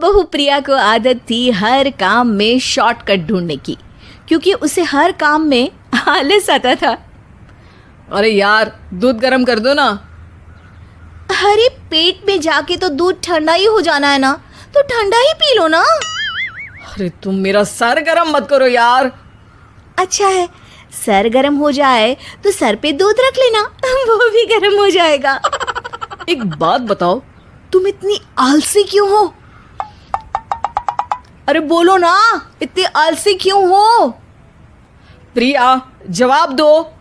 बहू प्रिया को आदत थी हर काम में शॉर्टकट ढूंढने की, क्योंकि उसे हर काम में आलस आता था। अरे यार, दूध गर्म कर दो ना। अरे पेट में जाके तो दूध ठंडा ही हो जाना है ना, तो ठंडा ही पी लो ना। अरे तुम मेरा सर गर्म मत करो यार। अच्छा है, सर गर्म हो जाए तो सर पे दूध रख लेना, वो भी गर्म हो जाएगा। एक बात बताओ, तुम इतनी आलसी क्यों हो? अरे बोलो ना, इतनी आलसी क्यों हो? प्रिया, जवाब दो।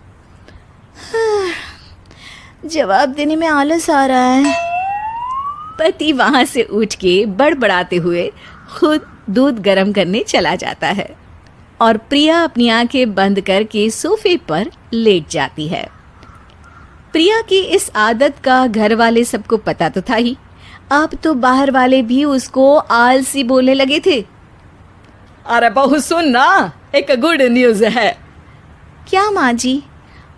जवाब देने में आलस आ रहा है। पति वहां से उठ के बड़बड़ाते हुए खुद दूध गर्म करने चला जाता है और प्रिया अपनी आंखें बंद करके सोफे पर लेट जाती है। प्रिया की इस आदत का घर वाले सबको पता तो था ही, अब तो बाहर वाले भी उसको आलसी बोलने लगे थे। अरे बहू सुन ना, एक गुड न्यूज है। क्या माँ जी,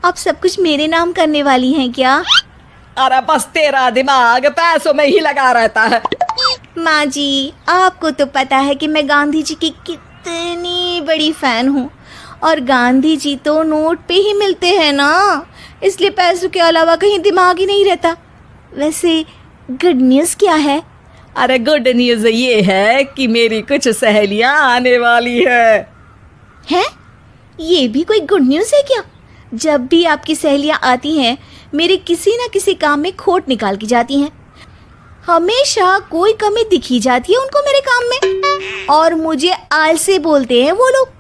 आप सब कुछ मेरे नाम करने वाली हैं क्या? अरे बस तेरा दिमाग पैसों में ही लगा रहता है। माँ जी, आपको तो पता है कि मैं गांधी जी की कितनी बड़ी फैन हूँ, और गांधी जी तो नोट पे ही मिलते हैं ना, इसलिए पैसों के अलावा कहीं दिमाग ही नहीं रहता। वैसे गुड न्यूज़ क्या है? अरे गुड न्यूज ये है कि मेरी कुछ सहेलियां आने वाली है। हैं? ये भी कोई गुड न्यूज़ है क्या? जब भी आपकी सहेलियां आती हैं, मेरे किसी न किसी काम में खोट निकाल की जाती हैं। हमेशा कोई कमी दिखी जाती है उनको मेरे काम में, और मुझे आलसी बोलते हैं वो लोग।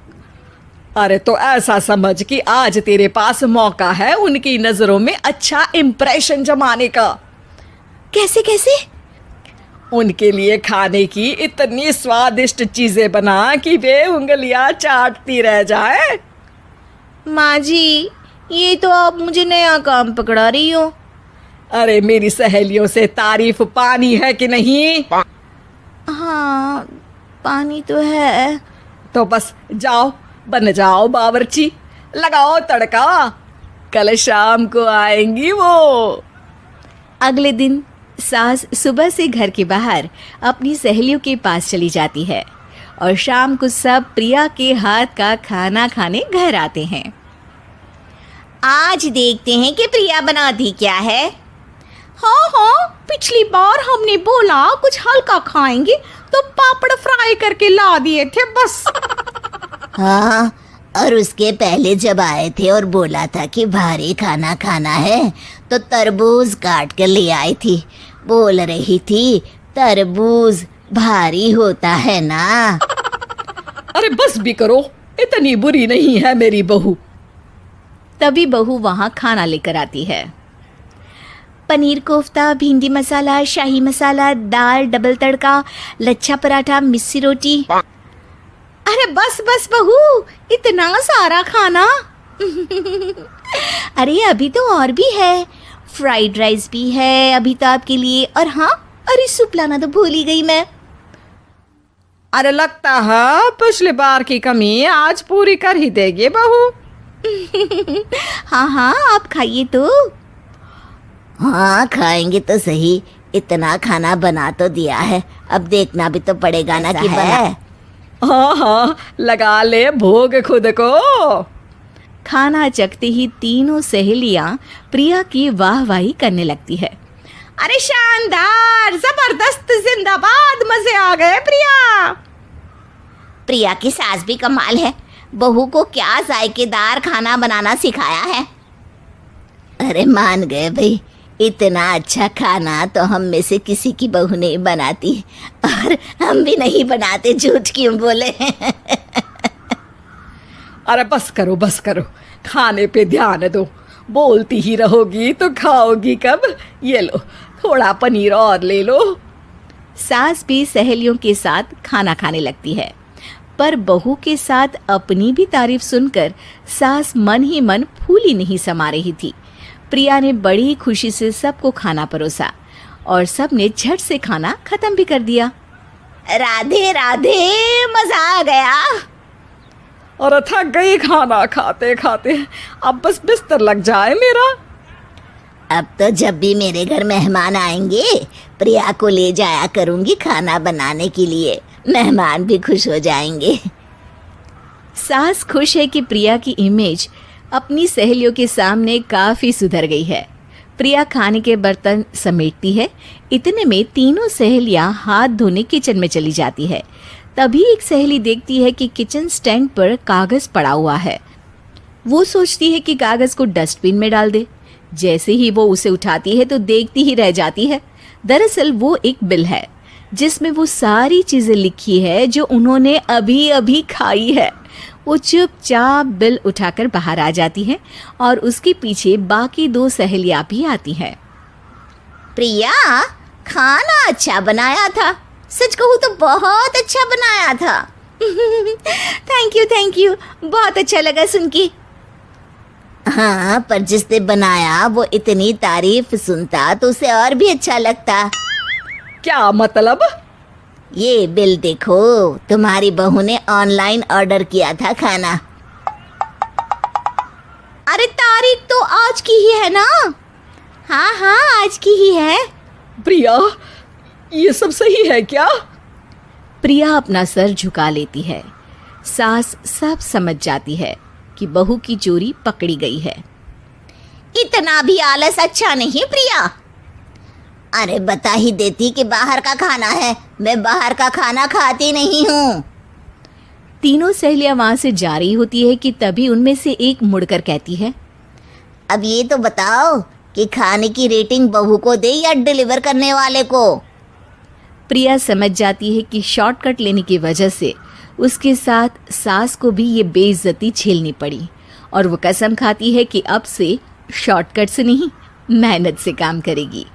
अरे तो ऐसा समझ कि आज तेरे पास मौका है उनकी नजरों में अच्छा इम्प्रेशन जमाने का। कैसे कैसे? उनके लिए खाने की इतनी स्वादिष्ट चीजें बना कि वे उंगलियां चाटती रह जाए। माँ जी, ये तो आप मुझे नया काम पकड़ा रही हो। अरे मेरी सहेलियों से तारीफ पानी है कि नहीं? हाँ, पानी तो है। तो बस जाओ, बन जाओ बावर्ची, लगाओ तड़का, कल शाम को आएंगी वो। अगले दिन सास सुबह से घर के बाहर अपनी सहेलियों के पास चली जाती है और शाम को सब प्रिया के हाथ का खाना खाने घर आते हैं। आज देखते हैं कि प्रिया बनाती क्या है। हाँ हाँ, पिछली बार हमने बोला कुछ हल्का खाएंगे तो पापड़ फ्राई करके ला दिए थे बस। हाँ, और उसके पहले जब आए थे और बोला था कि भारी खाना खाना है तो तरबूज काट कर ले आई थी। बोल रही थी तरबूज भारी होता है ना। अरे बस भी करो, इतनी बुरी नहीं है मेरी बहू। तभी बहू वहाँ खाना लेकर आती है। पनीर कोफ्ता, भिंडी मसाला, शाही मसाला, दाल, डबल तड़का, लच्छा पराठा, मिस्सी रोटी। अरे बस बस बहू, इतना सारा खाना। अरे अभी तो और भी है, फ्राइड राइस भी है अभी तो आपके लिए, और हाँ, अरे सूप लाना तो भूल ही गई मैं। अरे लगता है पिछली बार की कमी आज पूरी कर ही देगी बहू। हाँ हाँ, आप खाइए तो। हाँ, खाएंगे तो सही, इतना खाना बना तो दिया है, अब देखना भी तो पड़ेगा ना कि बना। हाँ हाँ, लगा ले भोग खुद को। खाना चखते ही तीनों सहेलियां प्रिया की वाहवाही करने लगती है। अरे शानदार, जबरदस्त, जिंदाबाद, मजे आ गए प्रिया। प्रिया की सास भी कमाल है, बहू को क्या जायकेदार खाना बनाना सिखाया है। अरे मान गए भाई, इतना अच्छा खाना तो हम में से किसी की बहू नहीं बनाती, और हम भी नहीं बनाते, झूठ क्यों बोले। अरे बस करो बस करो, खाने पे ध्यान दो, बोलती ही रहोगी तो खाओगी कब। ये लो, थोड़ा पनीर और ले लो। सास भी सहेलियों के साथ खाना खाने लगती है, पर बहू के साथ अपनी भी तारीफ सुनकर सास मन ही मन फूली नहीं समा रही थी। प्रिया ने बड़ी खुशी से सबको खाना परोसा और सब ने झट से खाना खत्म भी कर दिया। राधे राधे, मजा आ गया। और थक गई खाना खाते खाते, अब बस बिस्तर लग जाए मेरा। अब तो जब भी मेरे घर मेहमान आएंगे प्रिया को ले जाया करूंगी खाना बनाने के लिए, मेहमान भी खुश हो जाएंगे। सास खुश है कि प्रिया की इमेज अपनी सहेलियों के सामने काफी सुधर गई है। प्रिया खाने के बर्तन समेटती है। इतने में तीनों सहेलियां हाथ धोने किचन में चली जाती है। तभी एक सहेली देखती है कि किचन स्टैंड पर कागज पड़ा हुआ है। वो सोचती है कि कागज को डस्टबिन में डाल दे। जैसे ही वो उसे उठाती है तो देखती ही रह जाती है। दरअसल वो एक बिल है जिसमें वो सारी चीजें लिखी है जो उन्होंने अभी अभी खाई है। वो चुपचाप बिल उठाकर बाहर आ जाती है और उसके पीछे बाकी दो सहेलियां भी आती हैं। प्रिया, खाना अच्छा बनाया था, सच कहूँ तो बहुत अच्छा बनाया था। थैंक यू, बहुत अच्छा लगा सुन के। हाँ, पर जिसने बनाया वो इतनी तारीफ सुनता तो उसे और भी अच्छा लगता। क्या मतलब? ये बिल देखो, तुम्हारी बहू ने ऑनलाइन ऑर्डर किया था खाना। अरे तारीख तो आज की ही है ना? हाँ, आज की ही है। प्रिया, ये सब सही है क्या? प्रिया अपना सर झुका लेती है। सास सब समझ जाती है कि बहू की चोरी पकड़ी गई है। इतना भी आलस अच्छा नहीं प्रिया। अरे बता ही देती कि बाहर का खाना है, मैं बाहर का खाना खाती नहीं हूँ। तीनों सहेलियां वहां से जा रही होती है कि तभी उनमें से एक मुड़कर कहती है, अब ये तो बताओ कि खाने की रेटिंग बहू को दे या डिलीवर करने वाले को। प्रिया समझ जाती है कि शॉर्टकट लेने की वजह से उसके साथ सास को भी ये बेइज्जती झेलनी पड़ी और वो कसम खाती है कि अब से शॉर्टकट से नहीं, मेहनत से काम करेगी।